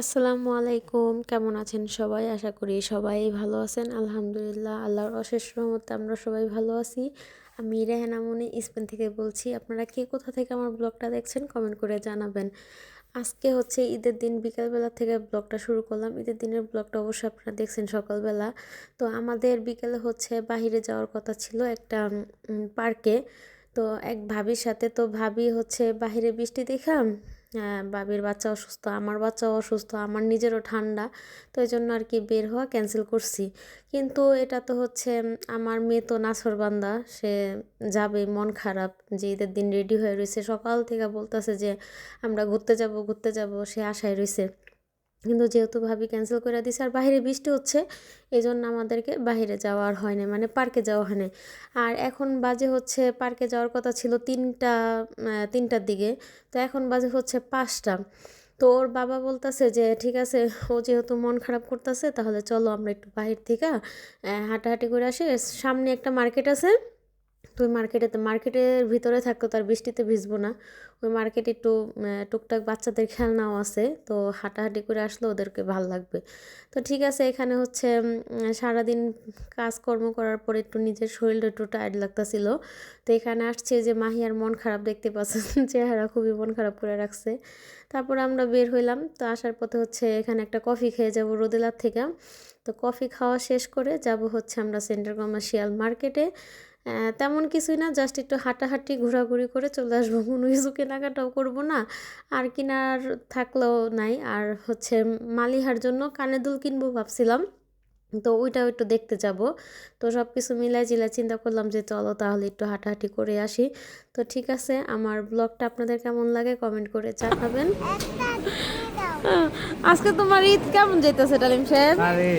আসসালামু আলাইকুম, কেমন আছেন সবাই? আশা করি সবাই ভালো আছেন। আলহামদুলিল্লাহ, আল্লাহর অশেষ রহমতে আমরা সবাই ভালো আছি। আমি রেহানা মনি স্পেন থেকে বলছি। আপনারা কে কোথা থেকে আমার ব্লগটা দেখছেন কমেন্ট করে জানাবেন। আজকে হচ্ছে ঈদের দিন বিকালবেলা থেকে ব্লগটা শুরু করলাম। ঈদের দিনের ব্লগটা অবশ্যই আপনারা দেখছেন সকালবেলা। তো আমাদের বিকেলে হচ্ছে বাহিরে যাওয়ার কথা ছিল একটা পার্কে। তো এক ভাবির সাথে, তো ভাবি হচ্ছে বাহিরে বৃষ্টি দেখা, ভাবির বাচ্চা অসুস্থ, আমার বাচ্চাও অসুস্থ, আমার নিজেরও ঠান্ডা, তো এই জন্য আর কি বের হওয়া ক্যান্সেল করছি। কিন্তু এটা তো হচ্ছে আমার মেয়ে তো নাছোড়বান্দা, সে যাবে, মন খারাপ যে ঈদের দিন রেডি হয়ে রয়েছে, সকাল থেকে বলতেছে যে আমরা ঘুরতে যাব ঘুরতে যাব, সে আশায় রয়েছে। কিন্তু যেহেতু ভাবি ক্যান্সেল করে দিছে আর বাইরে বৃষ্টি হচ্ছে, এই জন্য আমাদেরকে বাইরে যাওয়া আর হয় না, মানে পার্কে যাওয়া হয় না। আর এখন বাজে হচ্ছে, পার্কে যাওয়ার কথা ছিল তিনটার দিকে, তো এখন বাজে হচ্ছে 5টা। তো ওর বাবা বলতেছে যে ঠিক আছে, ও যেহেতু মন খারাপ করতেছে, তাহলে চলো আমরা একটু বাহির থেকে হাঁটাহাঁটি করে আসি। সামনে একটা মার্কেট আছে, তো ওই মার্কেটের ভিতরে থাকতো, তার বৃষ্টিতে ভিজবো না। ওই মার্কেটে একটু টুকটাক বাচ্চাদের খেলনাও আছে, তো হাঁটাহাঁটি করে আসলে ওদেরকে ভাল লাগবে। তো ঠিক আছে, এখানে হচ্ছে সারাদিন কাজকর্ম করার পর একটু নিজের শরীরটা একটু টায়ার্ড লাগতেছিল। তো এখানে আসছে যে মাহিয়ার মন খারাপ দেখতে পাচ্ছেন, চেহারা খুবই মন খারাপ করে রাখছে। তারপর আমরা বের হইলাম, তো আসার পথে হচ্ছে এখানে একটা কফি খেয়ে যাব রোদেলার থেকে। তো কফি খাওয়া শেষ করে যাব হচ্ছে আমরা সেন্টার কমার্শিয়াল মার্কেটে। তেমন কিছুই না, জাস্ট একটু হাঁটাহাঁটি ঘোরাঘুরি করে চলে আসবো, কোনো কিছু কেনাকাটাও করবো না। আর কেনার থাকলেও নাই। আর হচ্ছে মালিহার জন্য কানের দুল কিনবো ভাবছিলাম, তো ওইটাও একটু দেখতে যাব। তো সব কিছু মিলাই জিলাই চিন্তা করলাম যে চলো তাহলে একটু হাঁটাহাঁটি করে আসি। তো ঠিক আছে, আমার ব্লগটা আপনাদের কেমন লাগে কমেন্ট করে জানাবেন। আজকে তোমার ঈদ কেমন যাইতেছে ডালিম সাহেব? আরে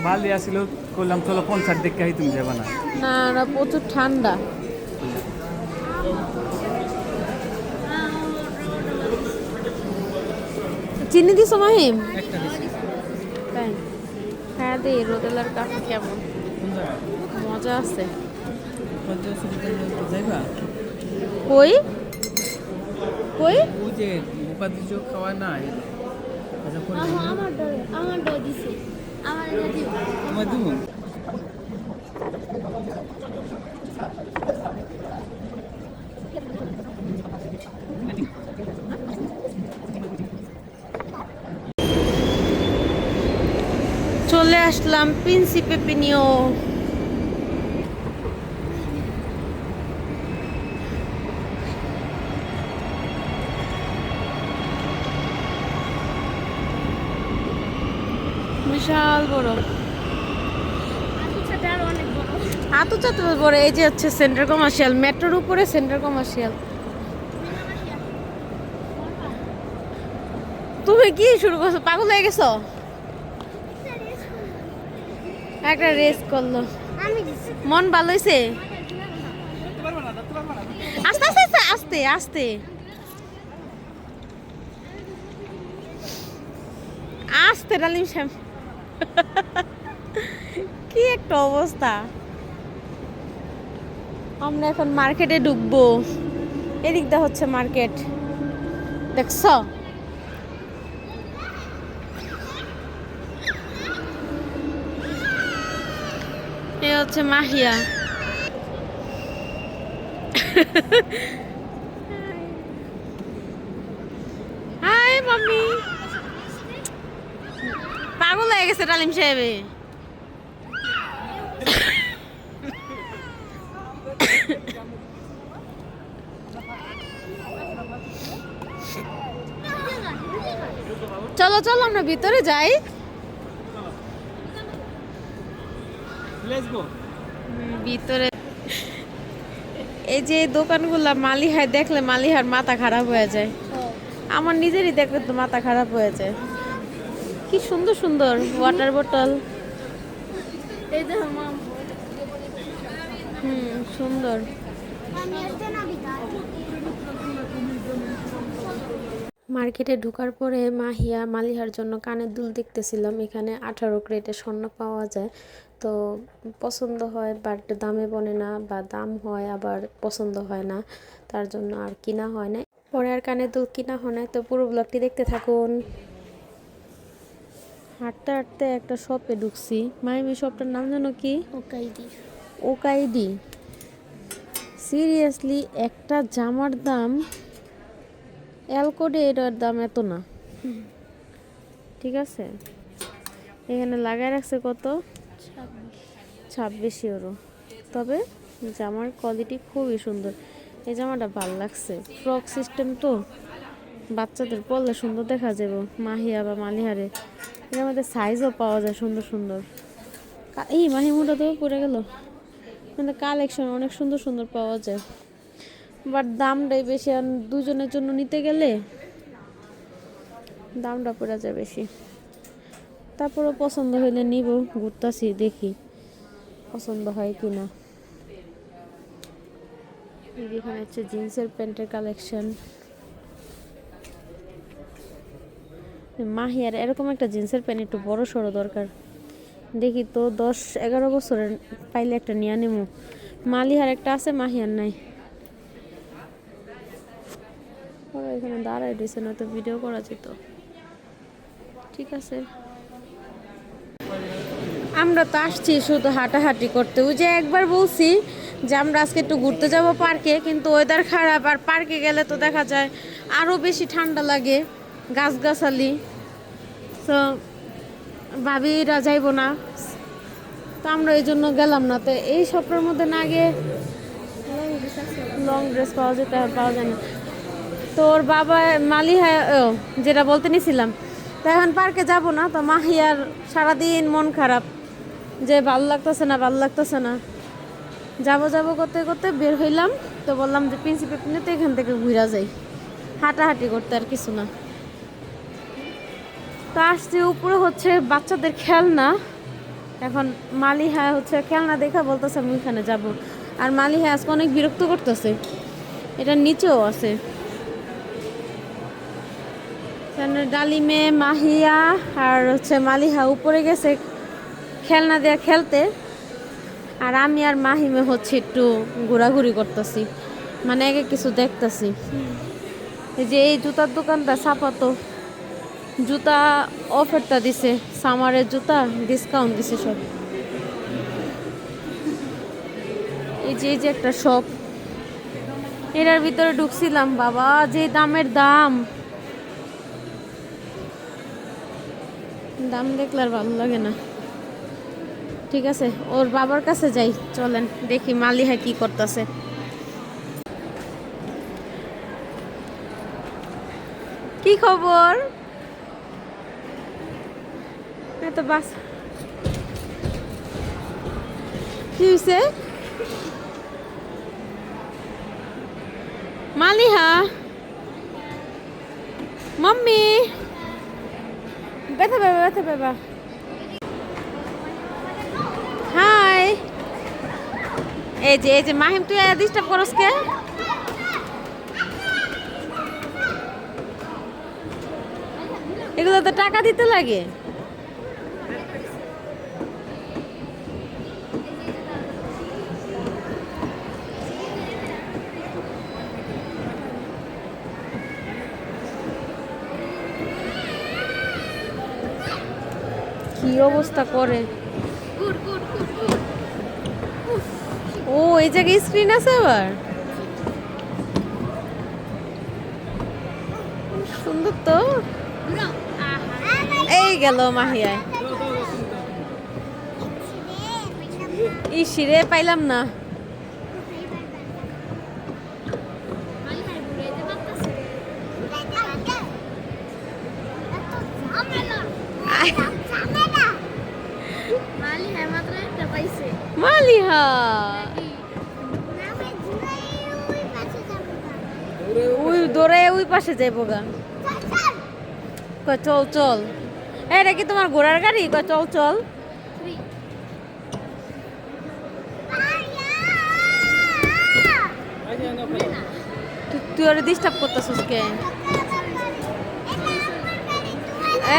ভালোই আসিল, করলাম চলো কনসার্ট দেখে আই, তুমি যাবা না? না না, প্রচুর ঠান্ডা। চিনি দিছো মাহিম? একটা দিছি। তাই? হ্যাঁ, দে রোদেলার কাছে কেমন মজা আছে। যাইবা? কই কই? ওই যে বোকা দিছো খাওয়া না, আচ্ছা করে আমার ডো দিছে আমার এটা দিব তোমার দিব। চলে আসলাম প্রিন্সিপে পিনিও। বিশাল বড়, আচ্ছা আর অনেক বড় আতুচা তো বড়। এই যে হচ্ছে সেন্টার কমার্শিয়াল, মেট্রোর উপরে সেন্টার কমার্শিয়াল। তুমি কি শুরু করছো? পাগল হয়ে গেছো? একটা রেস করলো, আমি দিছি মন ভালো হয়েছে। আস্তে আস্তে আস্তে আস্তে আস্তে আস্তে ডালিম শ্যাম, কি একটা অবস্থা। আমরা এখন মার্কেটে ঢুকবো, এদিকটা হচ্ছে মার্কেট, দেখছো? এ হচ্ছে মাহিয়া। হাই মাম্মি, পাগল হয়ে গেছে ডালিম সাহেবে। চলো চলো আমরা ভিতরে যাই। Let's go. ভিতরে এই যে দোকানগুলা মালিহায় দেখলে মালিহার মাথা খারাপ হয়ে যায়। আমার নিজেরই দেখলে তো মাথা খারাপ হয়ে যায়। কি সুন্দর সুন্দর ওয়াটার বোতল। এই দেখো মাম সুন্দর। আমি আসতে না বিকাল মার্কেটে ঢোকার পরে মাহিয়া মালিহার জন্য কানের দুল দেখতেছিলাম। এখানে 18 ক্যারেটে স্বর্ণ পাওয়া যায়, তো পছন্দ হয় বাট দামে বনে না, বা দাম হয় আবার পছন্দ হয় না, তার জন্য আর কিনা হয় না। পরে আর কানের দুল কিনা হয় না। তো পুরো ব্লগটি দেখতে থাকুন। হাঁটতে হাঁটতে একটা শপে ঢুকছি। মাইমি শপটার নাম জানো কি? ওকাইদি। ওকাইডি। সিরিয়াসলি একটা জামার দাম এলকোডে, এটার দাম এত না। ঠিক আছে, এখানে লাগাই রাখছে কত? 26 ইউরো। তবে জামার কোয়ালিটি খুবই সুন্দর। এই জামাটা ভালো লাগছে, ফ্রক সিস্টেম তো, বাচ্চাদের পরলে সুন্দর দেখা যাবে মাহিয়া বা মালিহারে। এর মধ্যে সাইজও পাওয়া যায় সুন্দর সুন্দর। এই মাহিমুটা তো পড়ে গেল। কিন্তু কালেকশন অনেক সুন্দর সুন্দর পাওয়া যায়, বাট দামটাই বেশি। আর দুজনের জন্য নিতে গেলে দামটা পড়ে যায় বেশি। তারপরও পছন্দ হইলে নিব, ঘুরতাছি দেখি পছন্দ হয় কি না। এখানে হচ্ছে জিন্সের প্যান্টের কালেকশন। মাহিয়ার এরকম একটা জিন্সের প্যান্ট একটু বড় সড়ো দরকার। দেখি তো 10-11 বছরের পাইলে একটা নিয়ে নেবো। মালিহার একটা আছে, মাহিয়ার নাই। ওরা এখানে দাঁড়ায় দিয়েছে, না তো ভিডিও করা যেত। ঠিক আছে, আমরা তো আসছি শুধু হাঁটাহাঁটি করতে। ওই যে একবার বলছি যে আমরা আজকে একটু ঘুরতে যাব পার্কে, কিন্তু ওয়েদার খারাপ, আর পার্কে গেলে তো দেখা যায় আরও বেশি ঠান্ডা লাগে, গাছগাছালি। তো ভাবিরা যাইব না, তো আমরা এই জন্য গেলাম না। তো এই সপ্তাহের মধ্যে না গিয়ে লং ড্রেস পাওয়া যায় না। তো ওর বাবা মালিহা যেটা বলতে নিছিলাম, তো এখন পার্কে যাব না। তো মাহিয়ার সারাদিন মন খারাপ, যে ভালো লাগতেছে না ভালো লাগতেছে না। যাবো করতে করতে বের হইলাম। তো বললাম যে প্রিন্সিপাল তো এখান থেকে ঘুরা যাই, হাঁটাহাঁটি করতে, আর কিছু না। তো আসছে উপরে হচ্ছে বাচ্চাদের খেলনা। এখন মালিহা হচ্ছে খেলনা দেখা বলতেছে আমি ওইখানে যাব। আর মালিহা আজকে অনেক বিরক্ত করতেছে। এটা নিচেও আছে। ডালিমে মাহিয়া আর হচ্ছে মালিহা উপরে গেছে খেলনা দিয়ে খেলতে, আর আমি আর মাহিমে হচ্ছে একটু ঘোরাঘুরি করতেছি, মানে আগে কিছু দেখতেছি। এই যে এই জুতার দোকানটা ছাপাতো জুতা অফারটা দিছে, সামারের জুতা ডিসকাউন্ট দিছে সব। এই যে একটা শপ, এটার ভিতরে ঢুকছিলাম, বাবা যে দামের দাম দেখলে আর ভালো লাগে না। ঠিক আছে, ওর বাবার কাছে যাই, চলেন দেখি মালিহা কি করতেছে। কি খবর? তো বাস কি হয়েছে? মালিহা, মাম্মি ব্যথা পাবা। হাই, এই যে মাহিম, তুই ডিস্টার্ব করস কে? এগুলো তো টাকা দিতে লাগে। কি অবস্থা করে। ও এই জায়গায় স্ক্রিন আছে আবার, সুন্দর তো। এই গেল মাহিয়ায়। ইসিরে পাইলাম না। মালিহা ওই দৌড়ে ওই পাশে যাইব গা। চল চল, এটা কি তোমার ঘোড়ার গাড়ি? চল চল। তুই ওরে ডিস্টার্ব করতেছিস কে?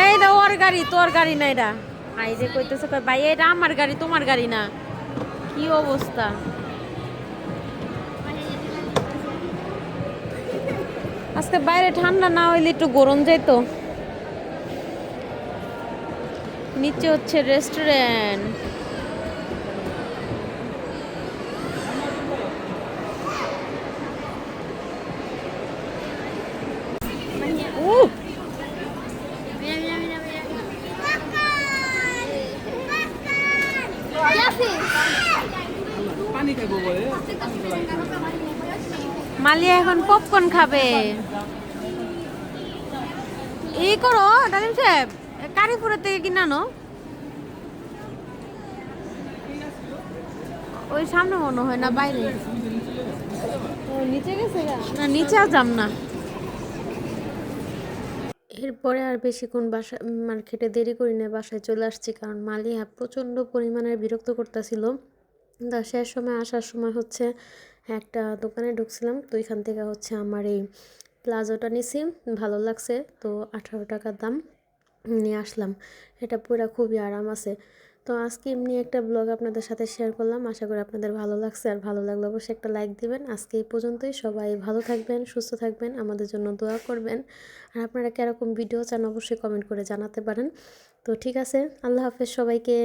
এইটা ওর গাড়ি, তোর গাড়ি না এটা। আই যে কইতেছে ভাই এটা আমার গাড়ি, তোমার গাড়ি না। কি অবস্থা। আজকে বাইরে ঠান্ডা না হইলে একটু গরম যাইতো। নিচে হচ্ছে restaurant. Mira, mira, mira, mira. ¿Qué haces? পানি খাইবো বলে মালিয়া এখন পপকর্ন খাবে। এই করো ডালিম সাহেব, কারিপুরা থেকে কিনে আনো। ওই সামনে মনে হয় না বাইরে। ও নিচে গেছে না, নিচে আর যাম না। এরপরে আর বেশিক্ষণ বাসা মার্কেটে দেরি করি না, বাসায় চলে আসছি, কারণ মালিয়া প্রচণ্ড পরিমাণের বিরক্ত করতেছিল। তা শেষ সময় আসার সময় হচ্ছে একটা দোকানে ঢুকছিলাম, তো এখান থেকে হচ্ছে আমার এই প্লাজোটা নিছি, ভালো লাগছে, তো 18 টাকা দাম নিয়ে আসলাম। এটা পুরা খুবই আরাম আছে। তো আজকে এমনি একটা ব্লগ আপনাদের সাথে শেয়ার করলাম, আশা করি আপনাদের ভালো লাগছে। আর ভালো লাগলে অবশ্যই একটা লাইক দিবেন। আজকে এই পর্যন্তই, সবাই ভালো থাকবেন, সুস্থ থাকবেন, আমাদের জন্য দোয়া করবেন। আর আপনারা কীরকম ভিডিও চান অবশ্যই কমেন্ট করে জানাতে পারেন। তো ঠিক আছে, আল্লাহ হাফেজ সবাইকে।